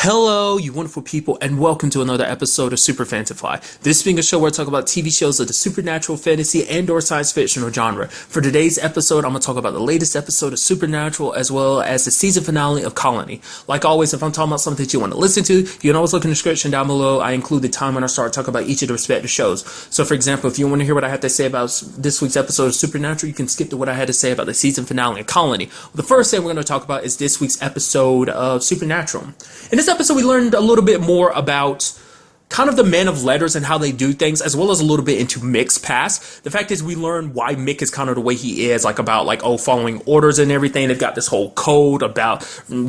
Hello, you wonderful people, and welcome to another episode of Super-Fanta-Fi. This being a show where I talk about TV shows of the supernatural, fantasy, and/or science fictional genre. For today's episode, I'm going to talk about the latest episode of Supernatural as well as the season finale of Colony. Like always, if I'm talking about something that you want to listen to, you can always look in the description down below. I include the time when I start talking about each of the respective shows. So, for example, if you want to hear what I have to say about this week's episode of Supernatural, you can skip to what I had to say about the season finale of Colony. Well, the first thing we're going to talk about is this week's episode of Supernatural. In this episode, we learned a little bit more about kind of the men of letters and how they do things, as well as a little bit into Mick's past. The fact is, we learn why Mick is kind of the way he is, following orders and everything. They've got this whole code about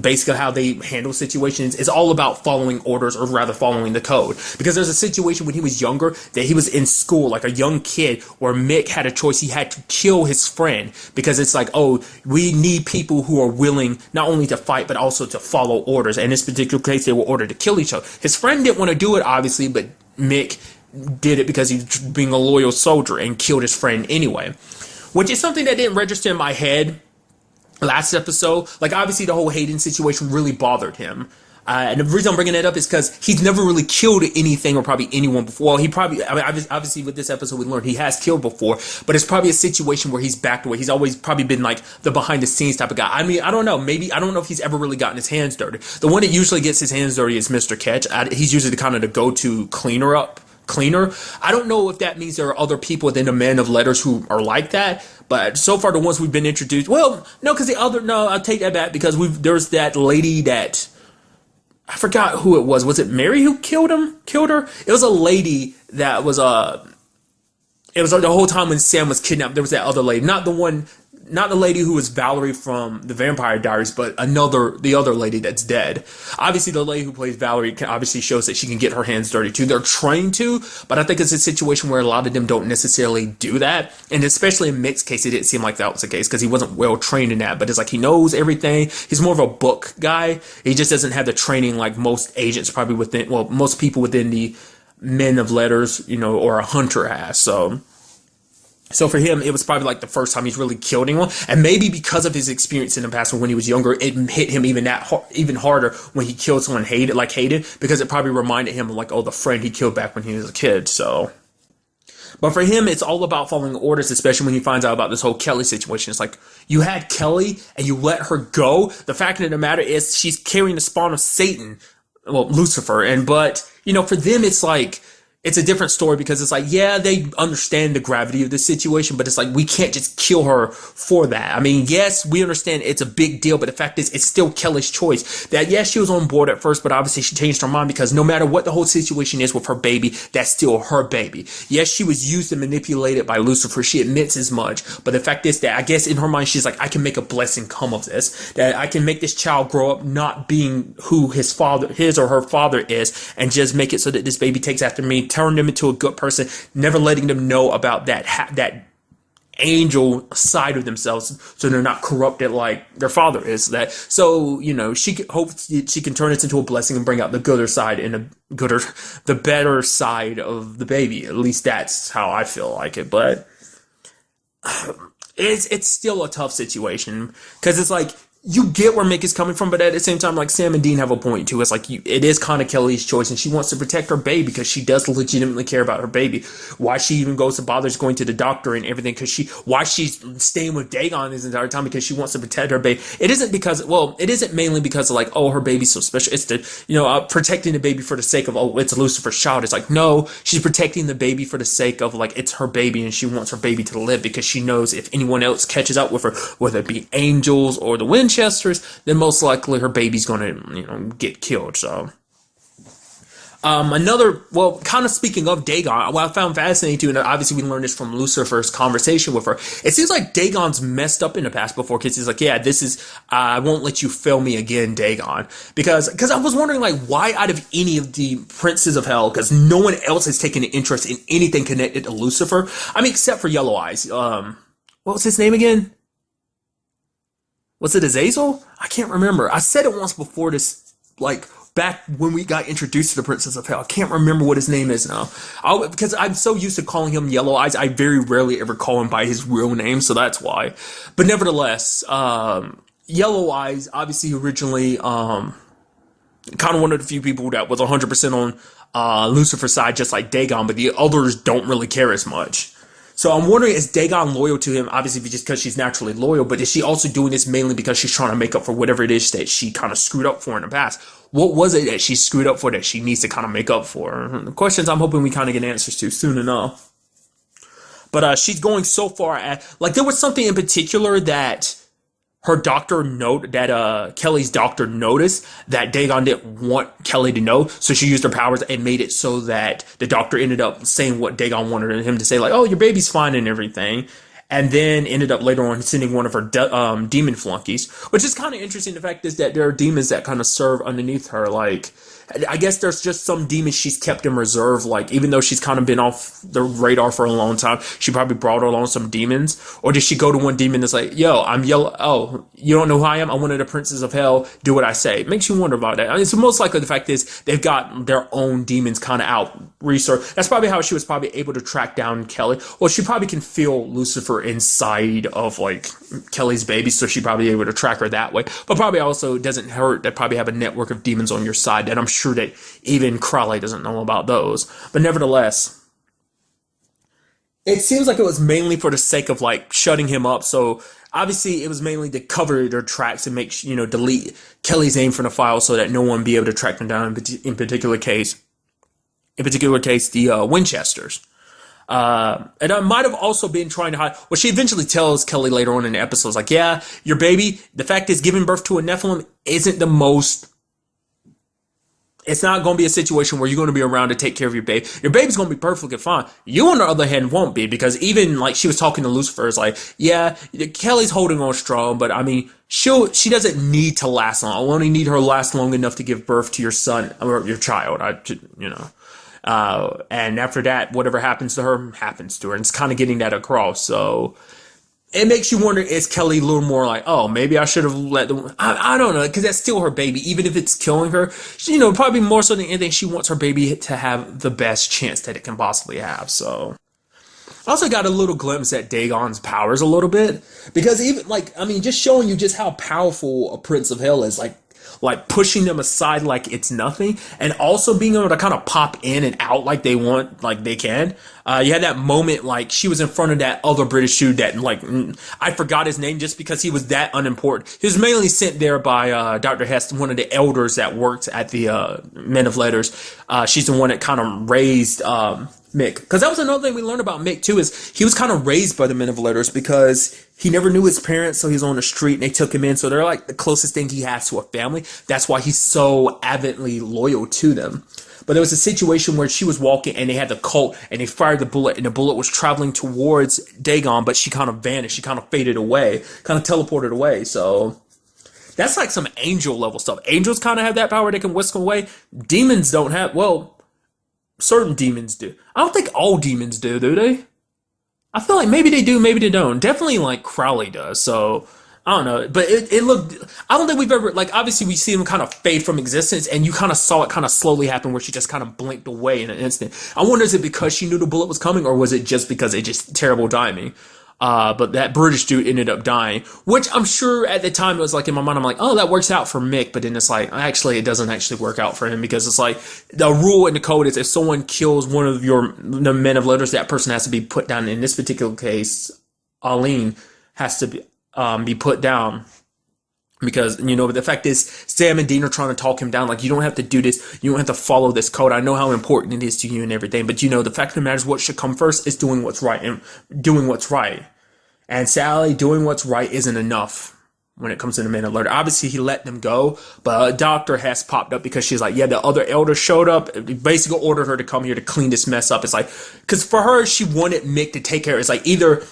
basically how they handle situations. It's all about following orders, or rather following the code. Because there's a situation when he was younger that he was in school, like a young kid, where Mick had a choice. He had to kill his friend because it's like, oh, we need people who are willing not only to fight, but also to follow orders. And in this particular case, they were ordered to kill each other. His friend didn't want to do it, obviously, but Mick did it because he's being a loyal soldier and killed his friend anyway, which is something that didn't register in my head last episode. Like, obviously the whole Hayden situation really bothered him, and the reason I'm bringing it up is because he's never really killed anything or probably anyone before. Well, obviously with this episode we learned he has killed before, but it's probably a situation where he's backed away. He's always probably been like the behind the scenes type of guy. I mean, I don't know. Maybe, I don't know if he's ever really gotten his hands dirty. The one that usually gets his hands dirty is Mr. Ketch. He's usually the go-to cleaner. I don't know if that means there are other people within the Men of Letters who are like that, but so far the ones we've been introduced, well, no, I'll take that back, because there's that lady that, I forgot who it was. Was it Mary who killed her? It was a lady that was it was the whole time when Sam was kidnapped. There was that other lady, not the lady who was Valerie from the Vampire Diaries, but the other lady that's dead. Obviously, the lady who plays Valerie obviously shows that she can get her hands dirty too. They're trained to, but I think it's a situation where a lot of them don't necessarily do that. And especially in Mick's case, it didn't seem like that was the case because he wasn't well trained in that. But it's like he knows everything. He's more of a book guy. He just doesn't have the training like most agents probably most people within the Men of Letters, or a hunter has. So for him, it was probably like the first time he's really killed anyone, and maybe because of his experience in the past when he was younger, it hit him even harder when he killed someone hated, because it probably reminded him of the friend he killed back when he was a kid. So, but for him, it's all about following orders, especially when he finds out about this whole Kelly situation. It's like, you had Kelly and you let her go. The fact of the matter is, she's carrying the spawn of Satan, Lucifer, but for them, it's like, it's a different story, because it's like, yeah, they understand the gravity of this situation, but it's like, we can't just kill her for that. I mean, yes, we understand it's a big deal, but the fact is, it's still Kelly's choice. That, yes, she was on board at first, but obviously she changed her mind, because no matter what the whole situation is with her baby, that's still her baby. Yes, she was used and manipulated by Lucifer. She admits as much, but the fact is that, I guess in her mind, she's like, I can make a blessing come of this. That I can make this child grow up not being who his or her father is, and just make it so that this baby takes after me, turn them into a good person, never letting them know about that angel side of themselves, so they're not corrupted like their father is. She hopes she can turn it into a blessing and bring out the gooder side and the better side of the baby. At least that's how I feel like it. But it's still a tough situation, because it's like, you get where Mick is coming from, but at the same time, like, Sam and Dean have a point too. It's like, it is kind of Kelly's choice, and she wants to protect her baby because she does legitimately care about her baby. Why she even bothers going to the doctor and everything, why she's staying with Dagon this entire time, because she wants to protect her baby. It isn't mainly because of like, oh, her baby's so special. It's protecting the baby for the sake of, oh, it's Lucifer's child. It's like, no, she's protecting the baby for the sake of, like, it's her baby, and she wants her baby to live, because she knows if anyone else catches up with her, whether it be angels or the Winchesters, then most likely her baby's going to, get killed. So, kind of speaking of Dagon, what I found fascinating too, and obviously we learned this from Lucifer's conversation with her, it seems like Dagon's messed up in the past before, because he's like, yeah, I won't let you fail me again, Dagon. Because I was wondering, like, why out of any of the princes of hell, because no one else has taken an interest in anything connected to Lucifer, I mean, except for Yellow Eyes. What was his name again? Was it Azazel? I can't remember. I said it once before this, like, back when we got introduced to the Princess of Hell. I can't remember what his name is now. Because I'm so used to calling him Yellow Eyes, I very rarely ever call him by his real name, so that's why. But nevertheless, Yellow Eyes, obviously originally, kind of one of the few people that was 100% on Lucifer's side, just like Dagon, but the others don't really care as much. So I'm wondering, is Dagon loyal to him? Obviously, just because she's naturally loyal, but is she also doing this mainly because she's trying to make up for whatever it is that she kind of screwed up for in the past? What was it that she screwed up for that she needs to kind of make up for? The questions I'm hoping we kind of get answers to soon enough. But she's going so far at, like, there was something in particular that her doctor Kelly's doctor noticed that Dagon didn't want Kelly to know, so she used her powers and made it so that the doctor ended up saying what Dagon wanted him to say, like, "Oh, your baby's fine" and everything, and then ended up later on sending one of her demon flunkies, which is kind of interesting. The fact is that there are demons that kind of serve underneath her, like. I guess there's just some demons she's kept in reserve, like, even though she's kind of been off the radar for a long time, she probably brought along some demons. Or did she go to one demon that's like, yo, I'm yellow, oh, you don't know who I am? I'm one of the princes of hell, do what I say. It makes you wonder about that. I mean, so most likely the fact is they've got their own demons kind of out research. That's probably how she was probably able to track down Kelly. Well, she probably can feel Lucifer inside of, like, Kelly's baby, so she probably able to track her that way. But probably also doesn't hurt that probably have a network of demons on your side that I'm sure that even Crowley doesn't know about those. But nevertheless, it seems like it was mainly for the sake of, like, shutting him up. So obviously it was mainly to cover their tracks and make, delete Kelly's name from the file so that no one be able to track them down. In particular case, the Winchesters. And I might have also been trying to hide. Well, she eventually tells Kelly later on in the episode, like, yeah, your baby, the fact is giving birth to a Nephilim isn't the most. It's not going to be a situation where you're going to be around to take care of your baby. Your baby's going to be perfectly fine. You, on the other hand, won't be, because even, like, she was talking to Lucifer, it's like, yeah, Kelly's holding on strong, but I mean, she doesn't need to last long. I only need her to last long enough to give birth to your son or your child. And after that, whatever happens to her, happens to her. And it's kind of getting that across. So it makes you wonder, is Kelly a little more like, oh, maybe I should have let them. I don't know, because that's still her baby. Even if it's killing her, probably more so than anything, she wants her baby to have the best chance that it can possibly have. So I also got a little glimpse at Dagon's powers a little bit, because even, like, I mean, just showing you just how powerful a Prince of Hell is, like pushing them aside like it's nothing, and also being able to kind of pop in and out like they want, like they can. You had that moment, like, she was in front of that other British dude that, like, I forgot his name just because he was that unimportant. He was mainly sent there by Dr. Hest, one of the elders that worked at the Men of Letters. She's the one that kind of raised Mick. Because that was another thing we learned about Mick, too, is he was kind of raised by the Men of Letters because he never knew his parents, so he was on the street and they took him in. So they're like the closest thing he has to a family. That's why he's so avidly loyal to them. But there was a situation where she was walking and they had the Colt and they fired the bullet, and the bullet was traveling towards Dagon, but she kind of vanished. She kind of faded away, kind of teleported away. So that's like some angel level stuff. Angels kind of have that power. They can whisk away. Demons don't have, well, certain demons do. I don't think all demons do they? I feel like maybe they do, maybe they don't. Definitely, like, Crowley does. So I don't know, but it looked. I don't think we've ever, like, obviously we see him kind of fade from existence, and you kind of saw it kind of slowly happen where she just kind of blinked away in an instant. I wonder, is it because she knew the bullet was coming, or was it just because it just terrible timing? But that British dude ended up dying, which I'm sure at the time it was like, in my mind, I'm like, oh, that works out for Mick, but then it's like, actually, it doesn't actually work out for him, because it's like, the rule in the code is if someone kills one of the Men of Letters, that person has to be put down. In this particular case, Aline has to be put down, because, but the fact is, Sam and Dean are trying to talk him down, like, you don't have to do this, you don't have to follow this code, I know how important it is to you and everything, but the fact of the matter is, what should come first is doing what's right, and sadly, doing what's right isn't enough when it comes to the Men of Letters. Obviously, he let them go, but a doctor has popped up because she's like, yeah, the other elder showed up, basically ordered her to come here to clean this mess up. It's like, because for her, she wanted Mick to take care. It's like, either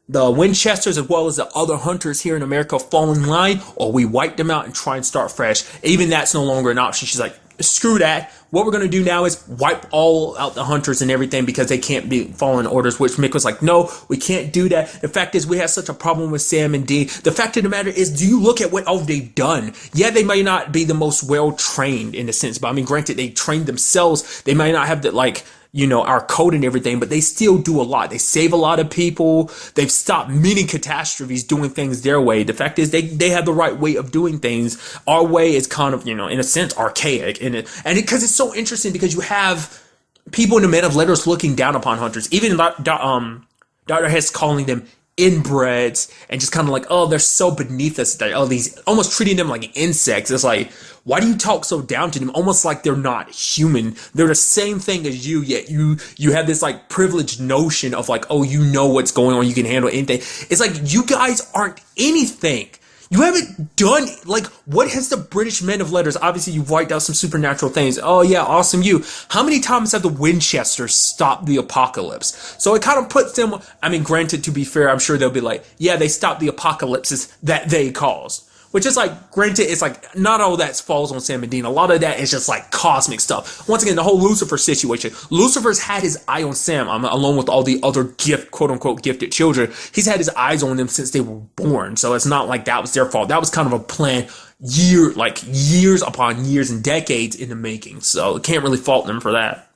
the Winchesters as well as the other hunters here in America fall in line, or we wipe them out and try and start fresh. Even that's no longer an option. She's like, screw that. What we're going to do now is wipe all out the hunters and everything, because they can't be following orders, which Mick was like, no, we can't do that. The fact is, we have such a problem with Sam and Dean. The fact of the matter is, do you look at what all they've done? Yeah, they may not be the most well-trained in a sense, but I mean, granted, they trained themselves. They may not have the, like, our code and everything, but they still do a lot. They save a lot of people. They've stopped many catastrophes doing things their way. The fact is they have the right way of doing things. Our way is kind of, in a sense, archaic. Because it's so interesting because you have people in the Men of Letters looking down upon hunters. Even Dr. Hess calling them inbreds and just kind of like, oh, they're so beneath us. These almost treating them like insects. It's like, why do you talk so down to them? Almost like they're not human. They're the same thing as you, yet you have this like privileged notion of like, oh, you know what's going on. You can handle anything. It's like, you guys aren't anything. You haven't done, like, what has the British Men of Letters, obviously you've wiped out some supernatural things. Oh yeah, awesome you. How many times have the Winchesters stopped the apocalypse? So it kind of puts them, granted, to be fair, I'm sure they'll be like, yeah, they stopped the apocalypses that they caused. Which is like, granted, it's like, not all that falls on Sam and Dean. A lot of that is just like cosmic stuff. Once again, the whole Lucifer situation. Lucifer's had his eye on Sam, along with all the other quote unquote gifted children. He's had his eyes on them since they were born. So it's not like that was their fault. That was kind of a plan years upon years and decades in the making. So can't really fault them for that.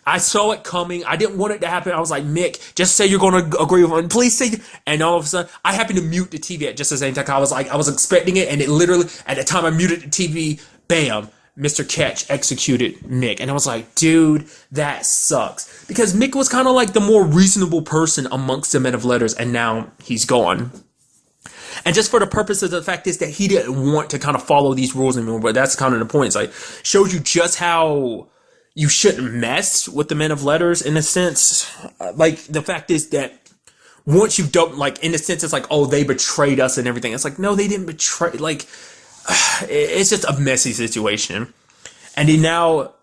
I saw it coming. I didn't want it to happen. I was like, Mick, just say you're going to agree with it. Please say. And all of a sudden, I happened to mute the TV at just the same time. I was expecting it, and it literally, at the time I muted the TV, bam, Mr. Ketch executed Mick. And I was like, dude, that sucks. Because Mick was kind of like the more reasonable person amongst the Men of Letters, and now he's gone. And just for the purpose of the fact is that he didn't want to kind of follow these rules anymore, but that's kind of the point. It's like, shows you just how you shouldn't mess with the Men of Letters in a sense. Like, the fact is that once you've done, like, in a sense, it's like, oh, they betrayed us and everything. It's like, no, they didn't betray. Like, it's just a messy situation. And he now,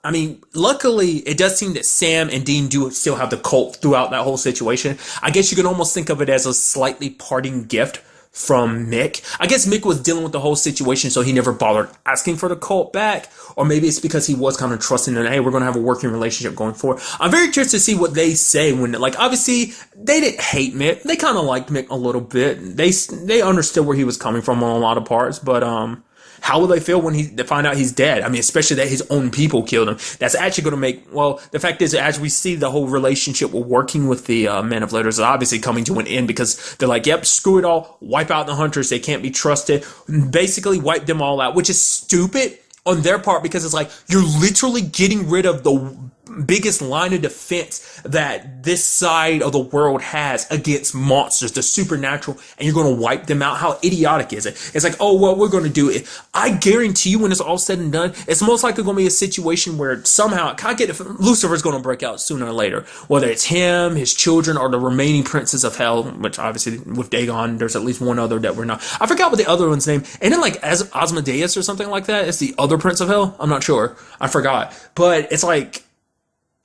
luckily, it does seem that Sam and Dean do still have the cult throughout that whole situation. I guess you can almost think of it as a slightly parting gift from Mick. I guess Mick was dealing with the whole situation, so he never bothered asking for the cult back. Or maybe it's because he was kind of trusting that, hey, we're going to have a working relationship going forward. I'm very curious to see what they say when, like, obviously, they didn't hate Mick. They kind of liked Mick a little bit. They understood where he was coming from on a lot of parts, but, how will they feel when they find out he's dead? Especially that his own people killed him. That's actually going to make, well, the fact is, as we see the whole relationship with working with the Men of Letters is obviously coming to an end because they're like, yep, screw it all, wipe out the hunters. They can't be trusted. Basically wipe them all out, which is stupid on their part because it's like, you're literally getting rid of the biggest line of defense that this side of the world has against monsters, the supernatural, and you're going to wipe them out. How idiotic is it? It's like, oh, well, we're going to do it. I guarantee you when it's all said and done, it's most likely going to be a situation where somehow, Lucifer's going to break out sooner or later. Whether it's him, his children, or the remaining princes of hell, which obviously with Dagon, there's at least one other that we're not. I forgot what the other one's name. And then like Asmodeus or something like that. It's the other prince of hell. I'm not sure. I forgot. But it's like,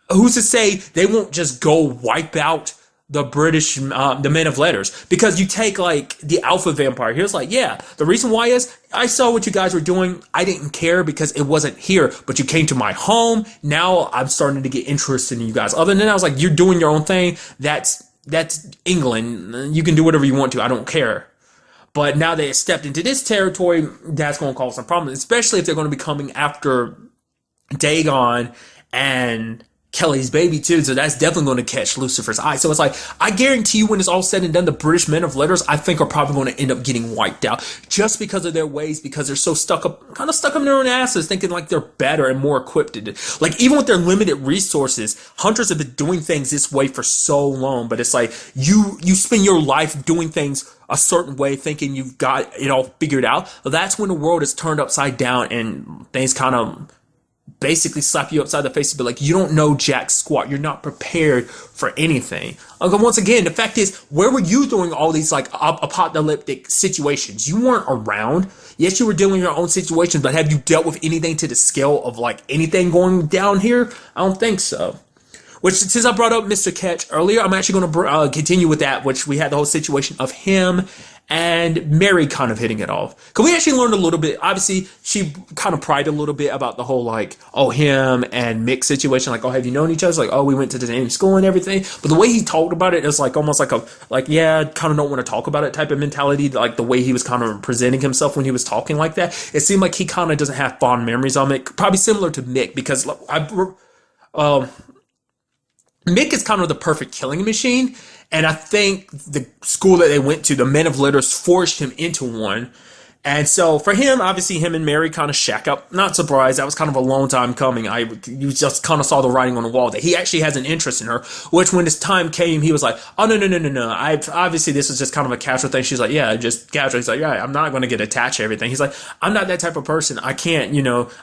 who's to say they won't just go wipe out the British, the Men of Letters? Because you take like the Alpha Vampire. He was like, yeah, the reason why is I saw what you guys were doing. I didn't care because it wasn't here, but you came to my home. Now I'm starting to get interested in you guys. Other than that, I was like, you're doing your own thing. That's England. You can do whatever you want to. I don't care. But now they stepped into this territory, that's going to cause some problems, especially if they're going to be coming after Dagon and Kelly's baby too, so that's definitely going to catch Lucifer's eye. So it's like, I guarantee you when it's all said and done, the British Men of Letters, I think, are probably going to end up getting wiped out just because of their ways, because they're so stuck up in their own asses, thinking like they're better and more equipped. Like, even with their limited resources, hunters have been doing things this way for so long, but it's like, you spend your life doing things a certain way, thinking you've got it all figured out. That's when the world is turned upside down and things kind of basically slap you upside the face and be like, you don't know jack squat. You're not prepared for anything. Once again, the fact is, where were you doing all these like apocalyptic situations? You weren't around. Yes, you were dealing with your own situations, but have you dealt with anything to the scale of like anything going down here? I don't think so. Which, since I brought up Mr. Ketch earlier, I'm actually going to continue with that, which we had the whole situation of him and Mary kind of hitting it off. Because we actually learned a little bit. Obviously, she kind of pried a little bit about the whole, like, oh, him and Mick situation. Like, oh, have you known each other? Like, oh, we went to the same school and everything. But the way he talked about it is like almost like yeah, kind of don't want to talk about it type of mentality. Like the way he was kind of presenting himself when he was talking like that. It seemed like he kind of doesn't have fond memories on Mick. Probably similar to Mick, because Mick is kind of the perfect killing machine, and I think the school that they went to, the Men of Letters, forged him into one. And so for him, obviously, him and Mary kind of shack up. Not surprised. That was kind of a long time coming. You just kind of saw the writing on the wall that he actually has an interest in her. Which, when this time came, he was like, "Oh, no, no, no, no, no. I obviously this was just kind of a casual thing." She's like, "Yeah, just casual." He's like, "Yeah, I'm not going to get attached to everything." He's like, "I'm not that type of person. I can't,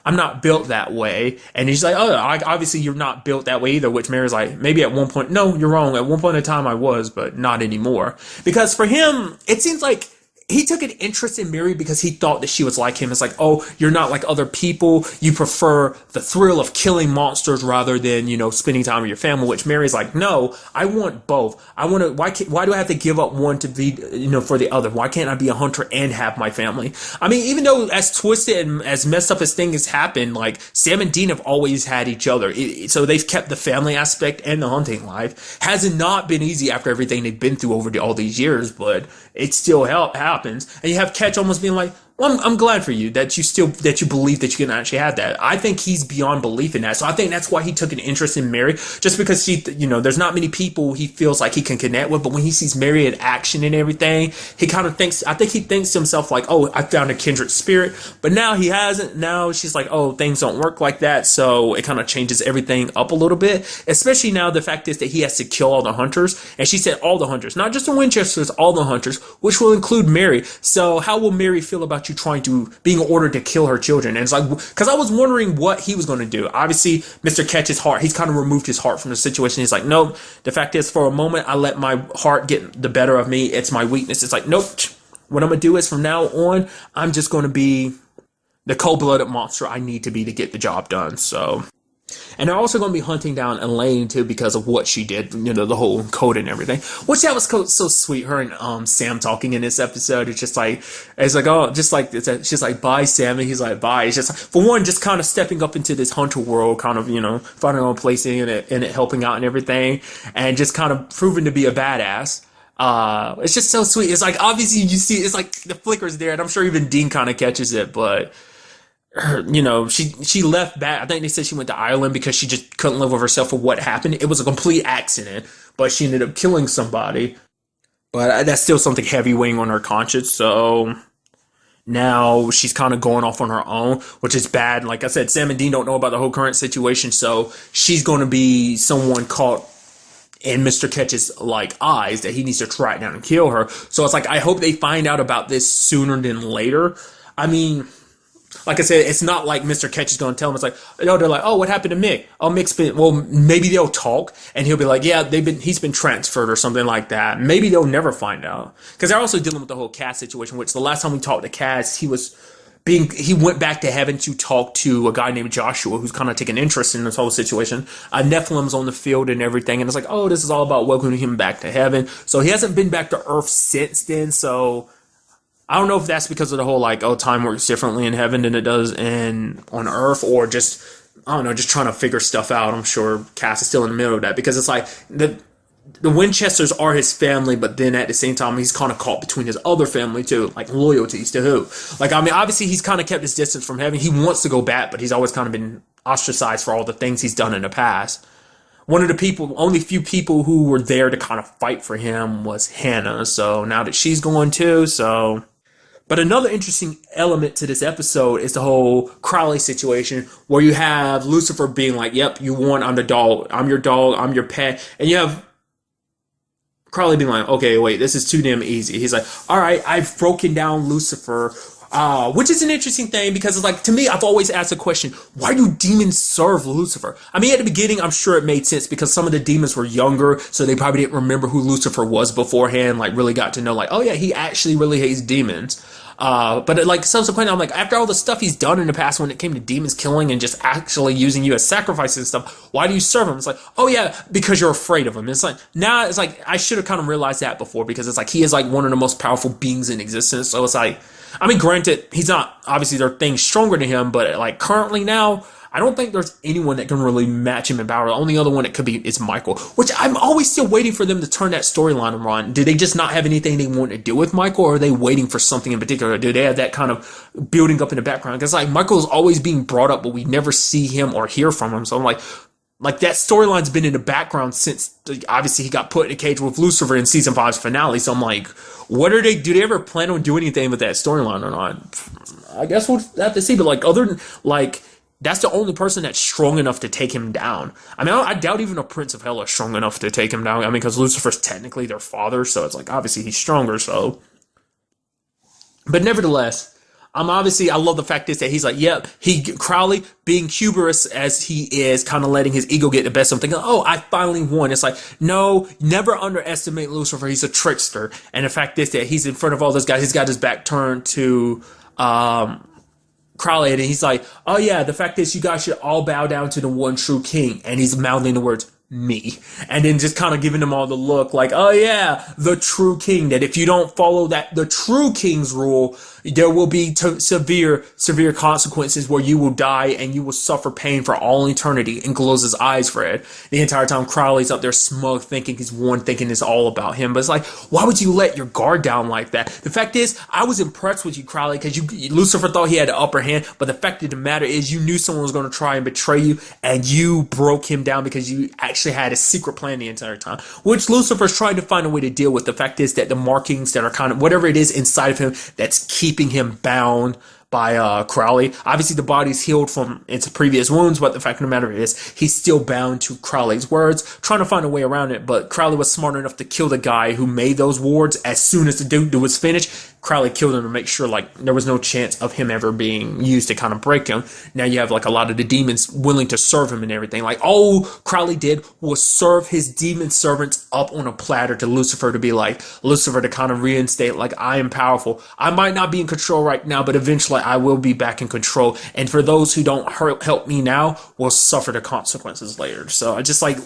I'm not built that way." And he's like, "Oh, obviously you're not built that way either." Which Mary's like, "Maybe at one point, no, you're wrong. At one point in time, I was, but not anymore." Because for him, it seems like he took an interest in Mary because he thought that she was like him. It's like, oh, you're not like other people. You prefer the thrill of killing monsters rather than, spending time with your family, which Mary's like, no, I want both. I want to, why do I have to give up one to be, for the other? Why can't I be a hunter and have my family? I mean, even though as twisted and as messed up as things happened, like Sam and Dean have always had each other. So they've kept the family aspect and the hunting life. Has not been easy after everything they've been through over all these years, but it still happens. And you have Ketch almost being like, well, I'm glad for you that you believe that you can actually have that. I think he's beyond belief in that. So I think that's why he took an interest in Mary, just because there's not many people he feels like he can connect with. But when he sees Mary in action and everything, he kind of thinks to himself like, oh, I found a kindred spirit. But now he hasn't. Now she's like, oh, things don't work like that. So it kind of changes everything up a little bit, especially now the fact is that he has to kill all the hunters. And she said all the hunters, not just the Winchesters, all the hunters, which will include Mary. So how will Mary feel about you being ordered to kill her children? And it's like, because I was wondering what he was going to do. Obviously, Mr. Ketch's heart, he's kind of removed his heart from the situation. He's like, nope. The fact is, for a moment, I let my heart get the better of me. It's my weakness. It's like, nope. What I'm going to do is from now on, I'm just going to be the cold-blooded monster I need to be to get the job done. So, and they're also going to be hunting down Elaine too because of what she did, the whole code and everything. Which that was so sweet. Her and Sam talking in this episode. It's like, oh, just like she's like, bye, Sam, and he's like, bye. It's just for one, just kind of stepping up into this hunter world, kind of finding her own place in it, helping out and everything, and just kind of proving to be a badass. It's just so sweet. It's like obviously you see, it's like the flicker's there, and I'm sure even Dean kind of catches it, but. She left back. I think they said she went to Ireland because she just couldn't live with herself for what happened. It was a complete accident, but she ended up killing somebody. But that's still something heavy weighing on her conscience. So now she's kind of going off on her own, which is bad. Like I said, Sam and Dean don't know about the whole current situation, so she's going to be someone caught in Mr. Ketch's eyes that he needs to track down and kill her. So it's like I hope they find out about this sooner than later. I mean, like I said, it's not like Mr. Ketch is going to tell him. It's like, they're like, oh, what happened to Mick? Oh, Mick's been, well, maybe they'll talk and he'll be like, yeah, he's been transferred or something like that. Maybe they'll never find out. Because they're also dealing with the whole Cass situation, which the last time we talked to Cass, he went back to heaven to talk to a guy named Joshua who's kind of taking interest in this whole situation. Nephilim's on the field and everything. And it's like, oh, this is all about welcoming him back to heaven. So he hasn't been back to Earth since then. So I don't know if that's because of the whole time works differently in heaven than it does on Earth, or just I don't know, just trying to figure stuff out. I'm sure Cass is still in the middle of that because it's like the Winchesters are his family, but then at the same time he's kind of caught between his other family too, like loyalties to who. Obviously he's kind of kept his distance from heaven. He wants to go back, but he's always kind of been ostracized for all the things he's done in the past. One of the only few people who were there to kind of fight for him was Hannah. So now that she's going too, so. But another interesting element to this episode is the whole Crowley situation where you have Lucifer being like, yep, you won, I'm the dog, I'm your pet. And you have Crowley being like, okay, wait, this is too damn easy. He's like, all right, I've broken down Lucifer, which is an interesting thing because it's like, to me, I've always asked the question, why do demons serve Lucifer? I mean, at the beginning, I'm sure it made sense because some of the demons were younger, so they probably didn't remember who Lucifer was beforehand, really got to know, oh yeah, he actually really hates demons. But subsequently, I'm like, after all the stuff he's done in the past when it came to demons killing and just actually using you as sacrifices and stuff, why do you serve him? It's like, oh yeah, because you're afraid of him. It's like, now it's like, I should have kind of realized that before because it's like, he is one of the most powerful beings in existence. So it's like, I mean, granted, he's not, obviously there are things stronger than him, but currently now, I don't think there's anyone that can really match him in power. The only other one it could be is Michael, which I'm always still waiting for them to turn that storyline around. Do they just not have anything they want to do with Michael, or are they waiting for something in particular? Do they have that kind of building up in the background? Because Michael's always being brought up, but we never see him or hear from him. So I'm like, Like that storyline's been in the background since obviously he got put in a cage with Lucifer in season five's finale. So I'm like, what are they? Do they ever plan on doing anything with that storyline or not? I guess we'll have to see. But like other than like that's the only person that's strong enough to take him down. I mean, I doubt even a Prince of Hell is strong enough to take him down. I mean, because Lucifer's technically their father, so it's like obviously he's stronger. So, but nevertheless. I love the fact is that he's like, yep, Crowley being hubris as he is, kind of letting his ego get the best of him, thinking, oh, I finally won. It's like, no, never underestimate Lucifer. He's a trickster. And the fact is that he's in front of all those guys. He's got his back turned to, Crowley, and he's like, oh yeah, the fact is you guys should all bow down to the one true king. And he's mouthing the words, me. And then just kind of giving them all the look like, oh yeah, the true king, that if you don't follow the true king's rule, there will be severe consequences where you will die and you will suffer pain for all eternity, and glows his eyes red. The entire time Crowley's up there smug, thinking he's won, thinking it's all about him. But it's like, why would you let your guard down like that? The fact is, I was impressed with you, Crowley, because Lucifer thought he had the upper hand, but the fact of the matter is you knew someone was going to try and betray you, and you broke him down because you actually had a secret plan the entire time, which Lucifer's trying to find a way to deal with. The fact is that the markings that are kind of whatever it is inside of him that's keeping him bound by Crowley. Obviously, the body's healed from its previous wounds, but the fact of the matter is he's still bound to Crowley's words, trying to find a way around it. But Crowley was smart enough to kill the guy who made those wards as soon as the dude was finished. Crowley killed him to make sure like there was no chance of him ever being used to kind of break him. Now you have like a lot of the demons willing to serve him and everything. Like all Crowley did was serve his demon servants up on a platter to Lucifer, to be like Lucifer, to kind of reinstate like, I am powerful. I might not be in control right now, but eventually I will be back in control. And for those who don't help me now will suffer the consequences later. So I just like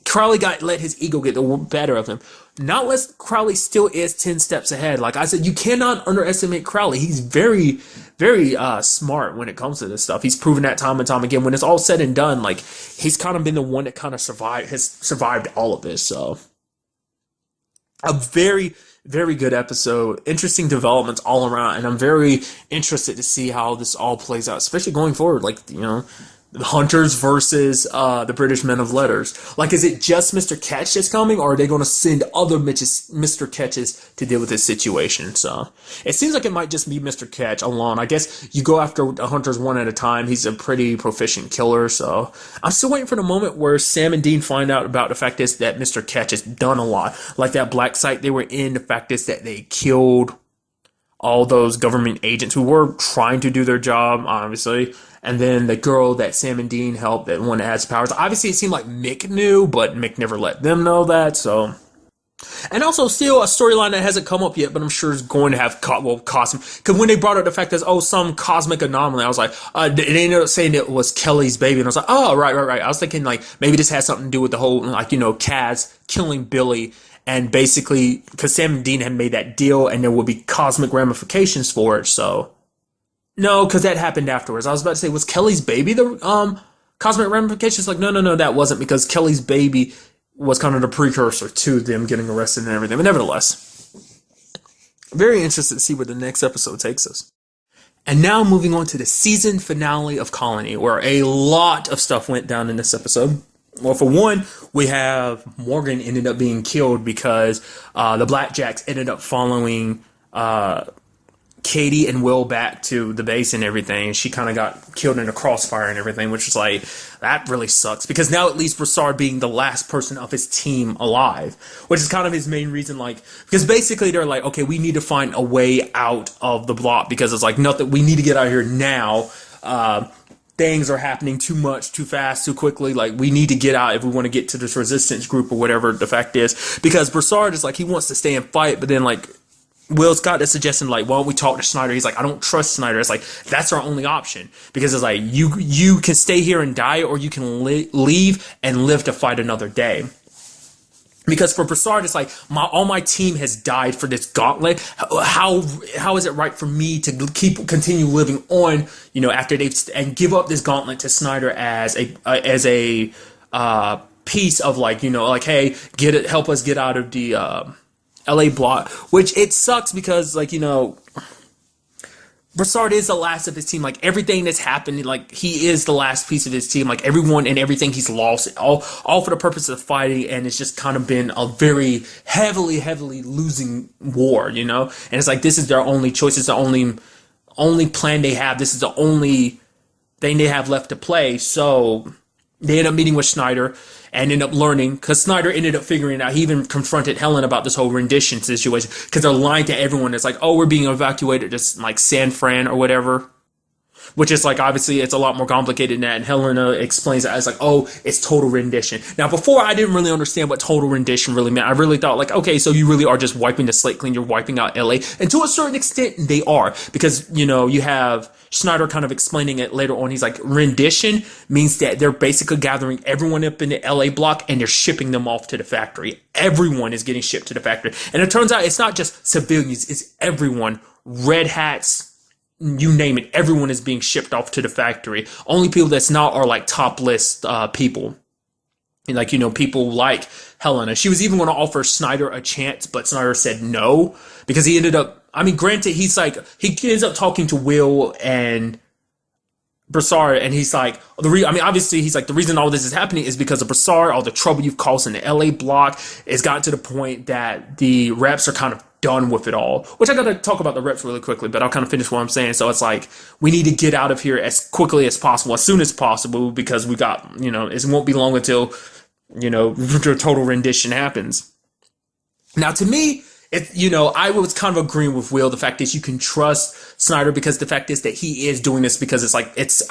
Crowley let his ego get the better of him. Not less Crowley still is 10 steps ahead. Like I said, you cannot underestimate Crowley. He's very, very smart when it comes to this stuff. He's proven that time and time again. When it's all said and done, like he's kind of been the one that kind of survived all of this. So a very, very good episode. Interesting developments all around. And I'm very interested to see how this all plays out, especially going forward. Like, the Hunters versus the British Men of Letters. Like, is it just Mr. Ketch that's coming, or are they going to send other Mr. Ketches to deal with this situation? So it seems like it might just be Mr. Ketch alone. I guess you go after the Hunters one at a time. He's a pretty proficient killer. So I'm still waiting for the moment where Sam and Dean find out about the fact is that Mr. Ketch has done a lot. Like that black site they were in, the fact is that they killed all those government agents who were trying to do their job, obviously. And then the girl that Sam and Dean helped, that one that has powers. Obviously, it seemed like Mick knew, but Mick never let them know that. So, and also still a storyline that hasn't come up yet, but I'm sure is going to have cosmic. Because when they brought up the fact that some cosmic anomaly, I was like, they ended up saying it was Kelly's baby, and I was like, oh right. I was thinking like maybe this has something to do with the whole like Kaz killing Billy. And basically, because Sam and Dean had made that deal, and there would be cosmic ramifications for it. So, no, because that happened afterwards. I was about to say, was Kelly's baby the cosmic ramifications? Like, no, that wasn't, because Kelly's baby was kind of the precursor to them getting arrested and everything. But nevertheless, very interested to see where the next episode takes us. And now moving on to the season finale of Colony, where a lot of stuff went down in this episode. Well, for one, we have Morgan ended up being killed because the Blackjacks ended up following Katie and Will back to the base and everything. She kind of got killed in a crossfire and everything, which is like, that really sucks. Because now at least Broussard being the last person of his team alive, which is kind of his main reason, like, because basically they're like, okay, we need to find a way out of the block, because it's like, nothing, we need to get out of here now. Things are happening too much, too fast, too quickly. Like, we need to get out if we want to get to this resistance group or whatever the fact is. Because Broussard is like, he wants to stay and fight, but then like, Will Scott is suggesting like, why don't we talk to Snyder? He's like, I don't trust Snyder. It's like, that's our only option, because it's like, you can stay here and die, or you can leave and live to fight another day. Because for Broussard, it's like, all my team has died for this gauntlet. How is it right for me to continue living on, after and give up this gauntlet to Snyder as a piece of like, hey, help us get out of the LA block, which it sucks because like, Broussard is the last of his team. Like everything that's happened, like he is the last piece of his team. Like everyone and everything he's lost, all for the purpose of fighting, and it's just kind of been a very heavily losing war, you know. And it's like this is their only choice. It's the only plan they have. This is the only thing they have left to play. So they end up meeting with Snyder and end up learning, because Snyder ended up figuring out. He even confronted Helen about this whole rendition situation, because they're lying to everyone. It's like, oh, we're being evacuated to like San Fran or whatever, which is like, obviously it's a lot more complicated than that. And Helena explains it as like, oh, it's total rendition. Now, before I didn't really understand what total rendition really meant. I really thought like, okay, so you really are just wiping the slate clean. You're wiping out LA. And to a certain extent, they are, because, you know, you have Schneider kind of explaining it later on. He's like, rendition means that they're basically gathering everyone up in the LA block and they're shipping them off to the factory. Everyone is getting shipped to the factory. And it turns out it's not just civilians, it's everyone. Red hats, you name it, everyone is being shipped off to the factory. Only people that's not are like top list people. And like, you know, people like Helena. She was even going to offer Snyder a chance, but Snyder said no, because he ended up, I mean, granted, he ends up talking to Will and Broussard, and he's like, obviously, he's like, the reason all this is happening is because of Broussard, all the trouble you've caused in the LA block. It's gotten to the point that the reps are kind of done with it all, which I got to talk about the reps really quickly, but I'll kind of finish what I'm saying. So it's like, we need to get out of here as quickly as possible, as soon as possible, because we got, you know, it won't be long until, you know, the total rendition happens. Now, to me, you know, I was kind of agreeing with Will. The fact is, you can trust Snyder, because the fact is that he is doing this because it's like it's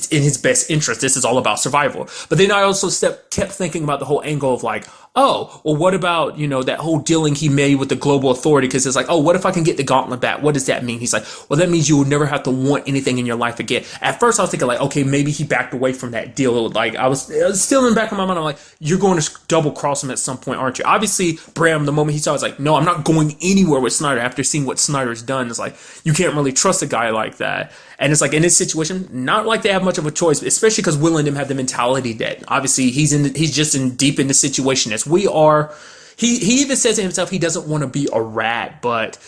in his best interest. This is all about survival. But then I also kept thinking about the whole angle of like, oh, well, what about, you know, that whole dealing he made with the global authority? Because it's like, oh, what if I can get the gauntlet back? What does that mean? He's like, well, that means you will never have to want anything in your life again. At first, I was thinking like, okay, maybe he backed away from that deal. Like it was still in the back of my mind. I'm like, you're going to double cross him at some point, aren't you? Obviously, Bram, the moment he saw it, was like, no, I'm not going anywhere with Snyder after seeing what Snyder's done. It's like, you can't really trust a guy like that. And it's like, in this situation, not like they have much of a choice, especially because Will and them have the mentality that obviously he's just deep in the situation as we are. He even says to himself he doesn't want to be a rat, but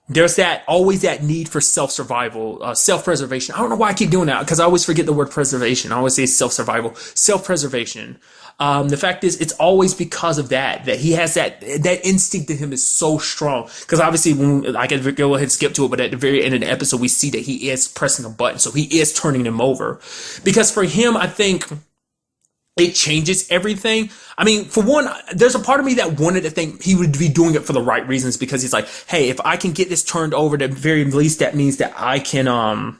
there's always that need for self-survival, self-preservation. I don't know why I keep doing that, because I always forget the word preservation. I always say self-survival, self-preservation. The fact is, it's always because of that he has that instinct in him is so strong. Because obviously, when I can go ahead and skip to it, but at the very end of the episode, we see that he is pressing a button, so he is turning them over. Because for him, I think it changes everything. I mean, for one, there's a part of me that wanted to think he would be doing it for the right reasons, because he's like, hey, if I can get this turned over, at the very least, that means that I can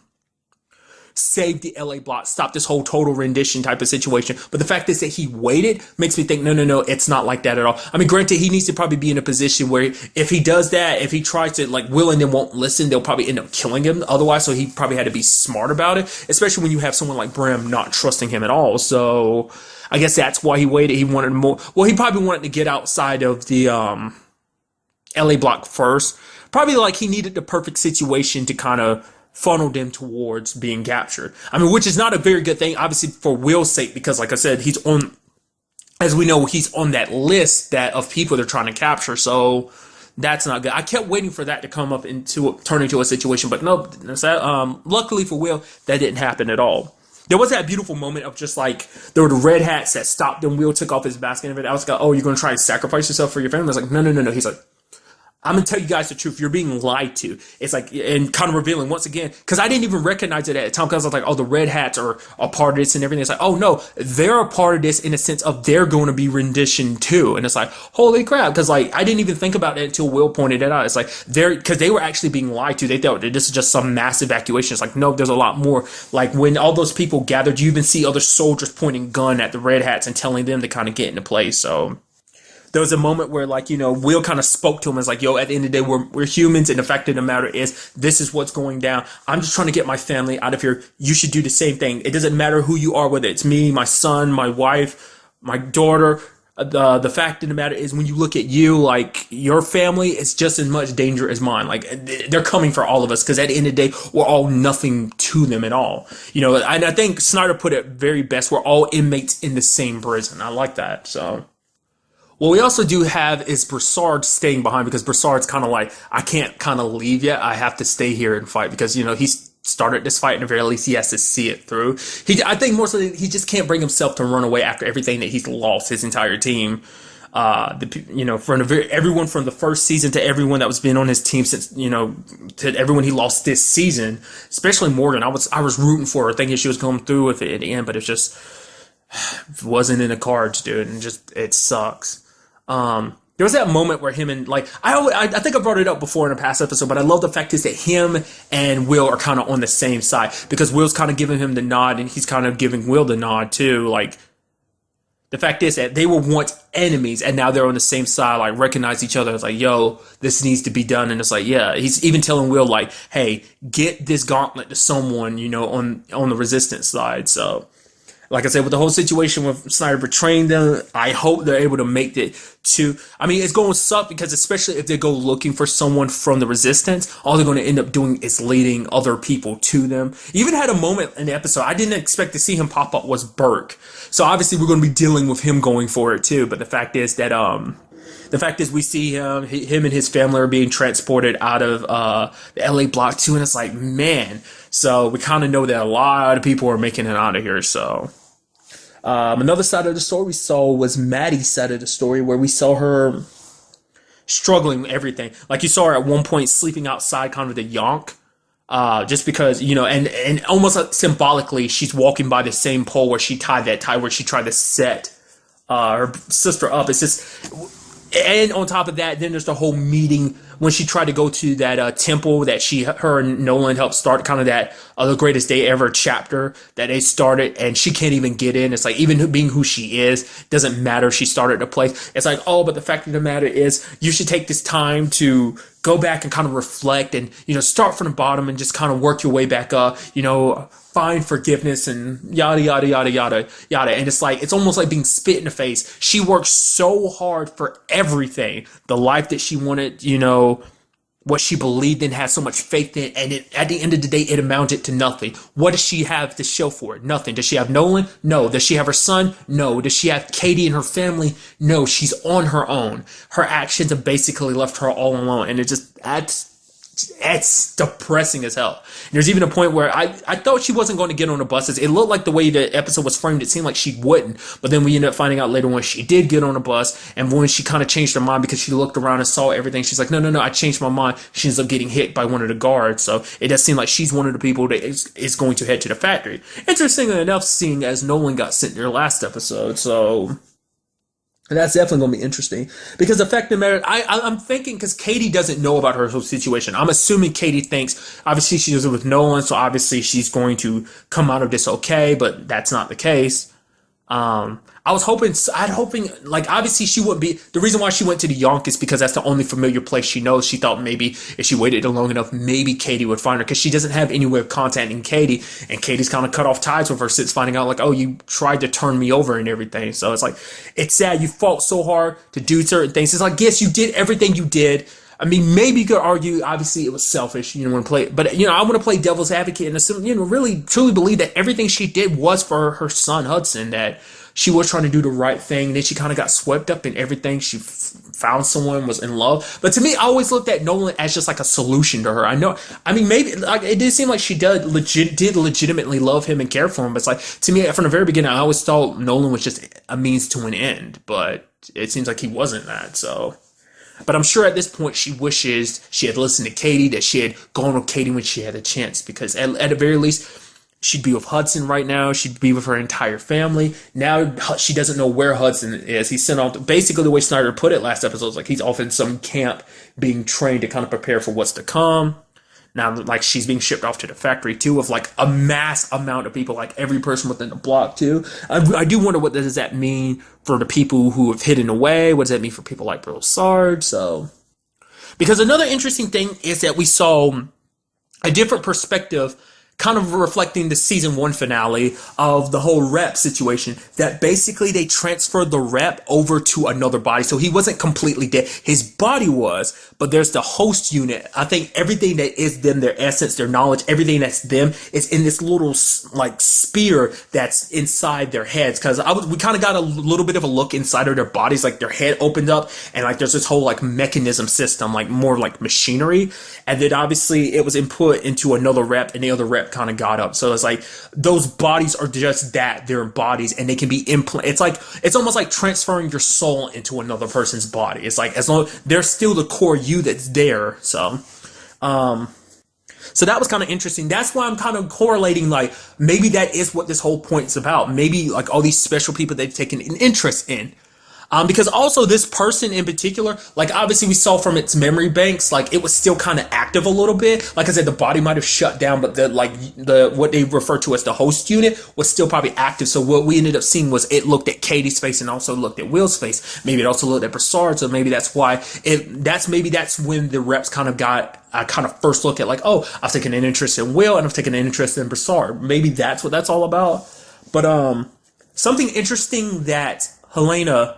save the LA block, stop this whole total rendition type of situation. But the fact is that he waited makes me think, no, it's not like that at all. I mean, granted, he needs to probably be in a position where if he does that, if he tries to, like, Will and them won't listen, they'll probably end up killing him otherwise. So he probably had to be smart about it, especially when you have someone like Bram not trusting him at all. So I guess that's why he waited. He wanted more. Well, he probably wanted to get outside of the LA block first. Probably like he needed the perfect situation to kind of funneled him towards being captured. I mean, which is not a very good thing, obviously, for Will's sake, because like I said, he's on, as we know, he's on that list of people they're trying to capture. So that's not good. I kept waiting for that to come up turn into a situation, but no, luckily for Will, that didn't happen at all. There was that beautiful moment of just like, there were the red hats that stopped them. Will took off his mask and everything. I was like, oh, you're going to try and sacrifice yourself for your family? I was like, no. He's like, I'm going to tell you guys the truth. You're being lied to. It's like, and kind of revealing once again, because I didn't even recognize it at the time, because I was like, oh, the red hats are a part of this and everything. It's like, oh no, they're a part of this in a sense of they're going to be rendition too. And it's like, holy crap. Because like, I didn't even think about it until Will pointed it out. It's like, because they were actually being lied to. They thought that this is just some massive evacuation. It's like, no, there's a lot more. Like when all those people gathered, you even see other soldiers pointing gun at the red hats and telling them to kind of get into place. So there was a moment where, like, you know, Will kind of spoke to him as like, yo, at the end of the day, we're humans, and the fact of the matter is, this is what's going down. I'm just trying to get my family out of here. You should do the same thing. It doesn't matter who you are, whether it's me, my son, my wife, my daughter. The fact of the matter is, when you look at you, like, your family is just as much danger as mine. Like, they're coming for all of us, because at the end of the day, we're all nothing to them at all. You know, and I think Snyder put it very best. We're all inmates in the same prison. I like that, so. What we also do have is Broussard staying behind because Broussard's kind of like, I can't kind of leave yet. I have to stay here and fight because, he's started this fight and at the very least he has to see it through. I think more so he just can't bring himself to run away after everything that he's lost his entire team. From everyone from the first season to everyone that was been on his team since, to everyone he lost this season, especially Morgan. I was rooting for her, thinking she was going through with it at the end, but it just wasn't in the cards, dude, and it sucks. There was that moment where him and I think I brought it up before in a past episode, but I love the fact is that him and Will are kind of on the same side because Will's kind of giving him the nod and he's kind of giving Will the nod too. Like the fact is that they were once enemies and now they're on the same side, like recognize each other. It's like, yo, this needs to be done. And it's like, yeah, he's even telling Will like, hey, get this gauntlet to someone, on the resistance side. So like I said, with the whole situation with Snyder betraying them, I hope they're able to make it to. I mean, it's going to suck because especially if they go looking for someone from the Resistance, all they're going to end up doing is leading other people to them. Even had a moment in the episode I didn't expect to see him pop up was Burke. So obviously we're going to be dealing with him going for it too. But the fact is that we see him and his family are being transported out of the LA block too, and it's like, man. So we kind of know that a lot of people are making it out of here. So. Another side of the story we saw was Maddie's side of the story where we saw her struggling with everything. Like you saw her at one point sleeping outside kind of the yonk. Just because, and almost like symbolically, she's walking by the same pole where she tied that tie where she tried to set her sister up. It's just, and on top of that, then there's the whole meeting when she tried to go to that temple that her and Nolan helped start, kind of that the greatest day ever chapter that they started, and she can't even get in. It's like, even being who she is doesn't matter. She started a place. It's like, oh, but the fact of the matter is, you should take this time to go back and kind of reflect and start from the bottom and just kind of work your way back up. Find forgiveness and yada yada yada yada yada. And it's like, it's almost like being spit in the face. She worked so hard for everything, the life that she wanted, what she believed in, had so much faith in, and at the end of the day, it amounted to nothing. What does she have to show for it? Nothing. Does she have Nolan? No. Does she have her son? No. Does she have Katie and her family? No. She's on her own. Her actions have basically left her all alone, and that's depressing as hell. There's even a point where I thought she wasn't going to get on the buses. It looked like the way the episode was framed, it seemed like she wouldn't. But then we ended up finding out later when she did get on the bus, and when she kind of changed her mind because she looked around and saw everything, she's like, no, I changed my mind. She ends up getting hit by one of the guards. So it does seem like she's one of the people that is going to head to the factory. Interestingly enough, seeing as Nolan got sent there last episode, so that's definitely going to be interesting because the fact of the matter, I'm thinking because Katie doesn't know about her whole situation. I'm assuming Katie thinks obviously she was with Nolan, so obviously she's going to come out of this okay, but that's not the case. I'd hoping like obviously she wouldn't be. The reason why she went to the Yonk is because that's the only familiar place she knows. She thought maybe if she waited long enough, maybe Katie would find her because she doesn't have any way of contacting Katie, and Katie's kind of cut off ties with her since finding out like, oh, you tried to turn me over and everything. So it's like, it's sad. You fought so hard to do certain things. It's like, yes, you did everything you did. I mean, maybe you could argue, obviously, it was selfish, want to play, but, I want to play devil's advocate and assume, really, truly believe that everything she did was for her son, Hudson, that she was trying to do the right thing. Then she kind of got swept up in everything. She found someone, was in love. But to me, I always looked at Nolan as just like a solution to her. Maybe, like, it did seem like she did legitimately love him and care for him, but it's like, to me, from the very beginning, I always thought Nolan was just a means to an end, but it seems like he wasn't that, so. But I'm sure at this point she wishes she had listened to Katie, that she had gone with Katie when she had a chance. Because at the very least, she'd be with Hudson right now. She'd be with her entire family. Now she doesn't know where Hudson is. He's sent off. Basically, the way Snyder put it last episode is like he's off in some camp being trained to kind of prepare for what's to come. Now, like, she's being shipped off to the factory, too, with, like, a mass amount of people, like, every person within the block, too. I do wonder what does that mean for the people who have hidden away? What does that mean for people like Broussard? So, because another interesting thing is that we saw a different perspective kind of reflecting the season 1 finale of the whole rep situation, that basically they transferred the rep over to another body. So he wasn't completely dead. His body was, but there's the host unit. I think everything that is them, their essence, their knowledge, everything that's them is in this little like sphere that's inside their heads. Cause we kind of got a little bit of a look inside of their bodies, like their head opened up and like there's this whole like mechanism system, like more like machinery. And then obviously it was input into another rep and the other rep kind of got up. So it's like those bodies are just that, they're bodies, and they can be it's almost like transferring your soul into another person's body. It's like as long there's still the core you that's there. So that was kind of interesting. That's why I'm kind of correlating, like maybe that is what this whole point's about. Maybe like all these special people they've taken an interest in. Because also this person in particular, like obviously we saw from its memory banks, like it was still kind of active a little bit. Like I said, the body might have shut down, but what they refer to as the host unit was still probably active. So what we ended up seeing was it looked at Katie's face and also looked at Will's face. Maybe it also looked at Broussard. So maybe that's why that's when the reps kind of got a kind of first look at like, oh, I've taken an interest in Will and I've taken an interest in Broussard. Maybe that's what that's all about. But something interesting that Helena,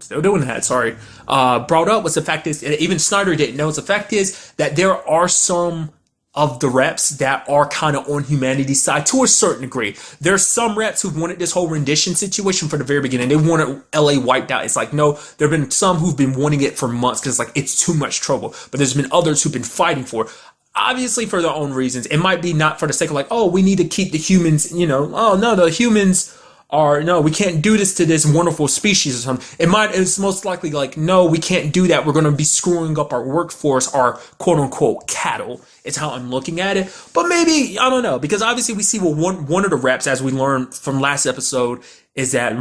still doing that, sorry, brought up was the fact is, and even Snyder didn't know, the fact is that there are some of the reps that are kind of on humanity's side to a certain degree. There's some reps who wanted this whole rendition situation from the very beginning. They wanted LA wiped out. It's like, no, there have been some who've been wanting it for months because it's like, it's too much trouble. But there's been others who've been fighting for it. Obviously for their own reasons. It might be not for the sake of like, oh, we need to keep the humans, oh no, the humans no, we can't do this to this wonderful species or something. It's most likely like, no, we can't do that. We're going to be screwing up our workforce, our quote unquote cattle. It's how I'm looking at it. But maybe, I don't know, because obviously we see one of the reps, as we learned from last episode, is that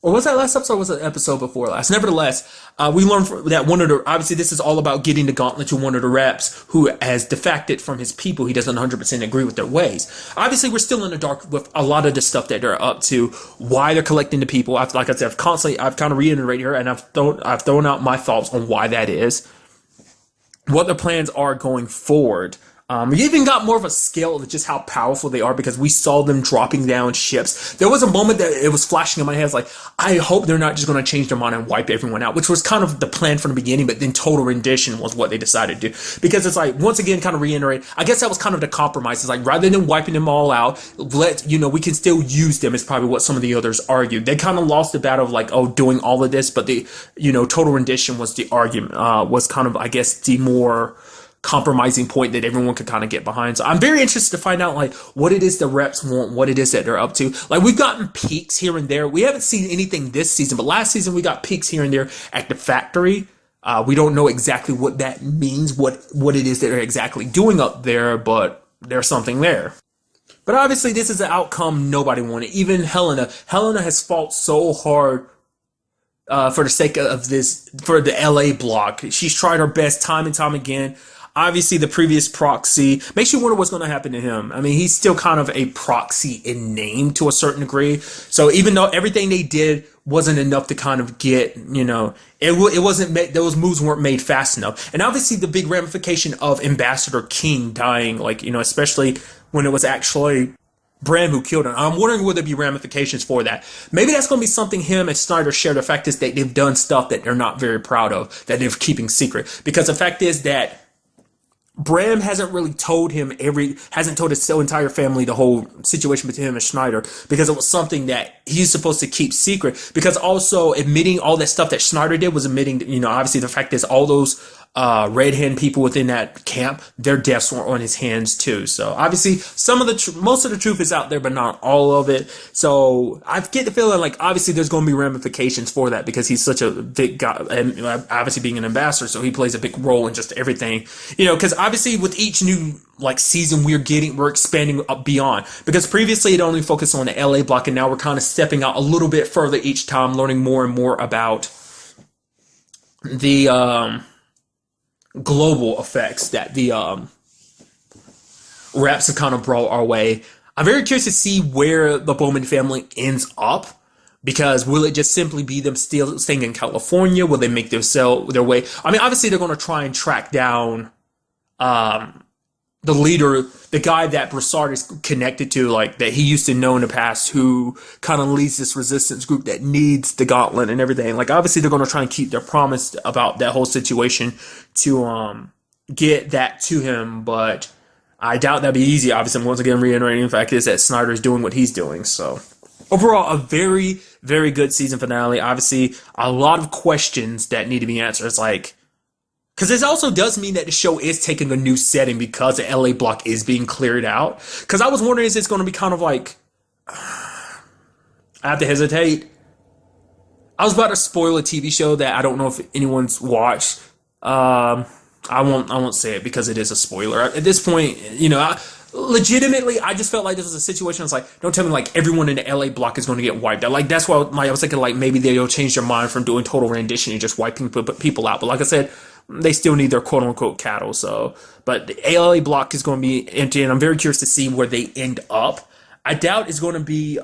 or was that last episode or was it episode before last? Nevertheless, we learned that obviously this is all about getting the gauntlet to one of the reps who has defected from his people. He doesn't 100% agree with their ways. Obviously, we're still in the dark with a lot of the stuff that they're up to, why they're collecting the people. Like I said, I've kind of reiterated here, and I've thrown out my thoughts on why that is, what their plans are going forward. We even got more of a scale of just how powerful they are because we saw them dropping down ships. There was a moment that it was flashing in my head. It's like, I hope they're not just going to change their mind and wipe everyone out, which was kind of the plan from the beginning, but then total rendition was what they decided to do. Because it's like, once again, kind of reiterate, I guess that was kind of the compromise. It's like, rather than wiping them all out, we can still use them is probably what some of the others argued. They kind of lost the battle of like, oh, doing all of this, but the, total rendition was the argument, was kind of, I guess, the more compromising point that everyone could kind of get behind. So I'm very interested to find out like what it is the reps want, what it is that they're up to. Like we've gotten peaks here and there. We haven't seen anything this season, but last season we got peaks here and there at the factory. We don't know exactly what that means, what it is that they're exactly doing up there, but there's something there. But obviously this is an outcome nobody wanted. Even Helena has fought so hard for the sake of this, for the LA block. She's tried her best time and time again. Obviously, the previous proxy makes you wonder what's going to happen to him. I mean, he's still kind of a proxy in name to a certain degree. So even though everything they did wasn't enough to kind of get, it wasn't made, those moves weren't made fast enough. And obviously, the big ramification of Ambassador King dying, like, especially when it was actually Bram who killed him. I'm wondering will there be ramifications for that. Maybe that's going to be something him and Snyder share. The fact is that they've done stuff that they're not very proud of, that they're keeping secret. Because the fact is that Bram hasn't really told hasn't told his entire family the whole situation between him and Schneider because it was something that he's supposed to keep secret. Because also admitting all that stuff that Schneider did was admitting, obviously the fact is all those Red Hand people within that camp, their deaths were on his hands too. So obviously most of the truth is out there, but not all of it. So I get the feeling like obviously there's going to be ramifications for that because he's such a big guy and obviously being an ambassador. So he plays a big role in just everything, because obviously with each new season we're expanding up beyond because previously it only focused on the LA block. And now we're kind of stepping out a little bit further each time, learning more and more about the, global effects that the reps have kind of brought our way. I'm very curious to see where the Bowman family ends up because will it just simply be them still staying in California? Will they make their way? I mean, obviously they're going to try and track down the leader, the guy that Broussard is connected to, like that he used to know in the past, who kind of leads this resistance group that needs the gauntlet and everything. Like obviously they're going to try and keep their promise about that whole situation to get that to him, but I doubt that'd be easy. Obviously, I'm once again reiterating the fact is that Snyder is doing what he's doing. So overall, a very, very good season finale. Obviously, a lot of questions that need to be answered. It's like, because this also does mean that the show is taking a new setting because the LA block is being cleared out. Because I was wondering, is this going to be kind of like, I have to hesitate. I was about to spoil a TV show that I don't know if anyone's watched. I won't say it because it is a spoiler. At this point, legitimately, I just felt like this was a situation. It's like, don't tell me like everyone in the LA block is going to get wiped out. Like that's why I was thinking like maybe they'll change their mind from doing total rendition and just wiping people out. But like I said, they still need their quote unquote cattle. So, but the LA block is going to be empty, and I'm very curious to see where they end up. I doubt it's going to be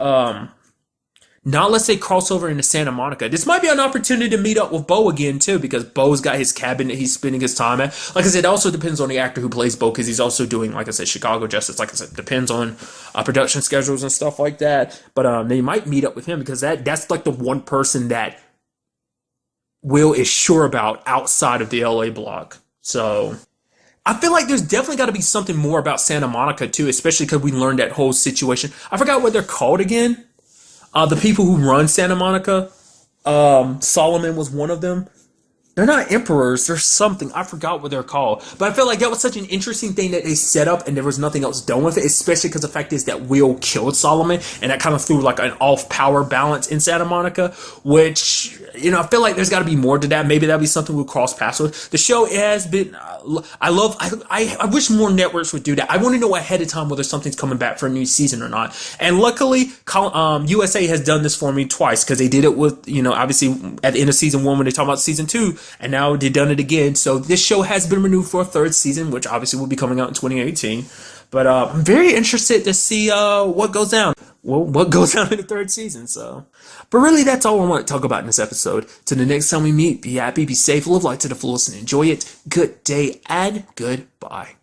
not let's say crossover into Santa Monica. This might be an opportunity to meet up with Bo again too, because Bo's got his cabin that he's spending his time at. Like I said, it also depends on the actor who plays Bo, because he's also doing, like I said, Chicago Justice. Like I said, depends on production schedules and stuff like that. But they might meet up with him, because that's like the one person that Will is sure about outside of the LA block. So I feel like there's definitely got to be something more about Santa Monica too, especially because we learned that whole situation. I forgot what they're called again. The people who run Santa Monica, Solomon was one of them. They're not emperors. They're something. I forgot what they're called. But I feel like that was such an interesting thing that they set up and there was nothing else done with it, especially because the fact is that Will killed Solomon, and that kind of threw like an off power balance in Santa Monica, which, I feel like there's got to be more to that. Maybe that'll be something we'll cross paths with. The show has been, I wish more networks would do that. I want to know ahead of time whether something's coming back for a new season or not. And luckily, USA has done this for me twice, because they did it with, obviously at the end of season 1 when they talk about season 2. And now they've done it again. So this show has been renewed for a 3rd season, which obviously will be coming out in 2018. But I'm very interested to see what goes down. Well, what goes down in the 3rd season. So, but really, that's all I want to talk about in this episode. Till the next time we meet, be happy, be safe, live life to the fullest, and enjoy it. Good day and goodbye.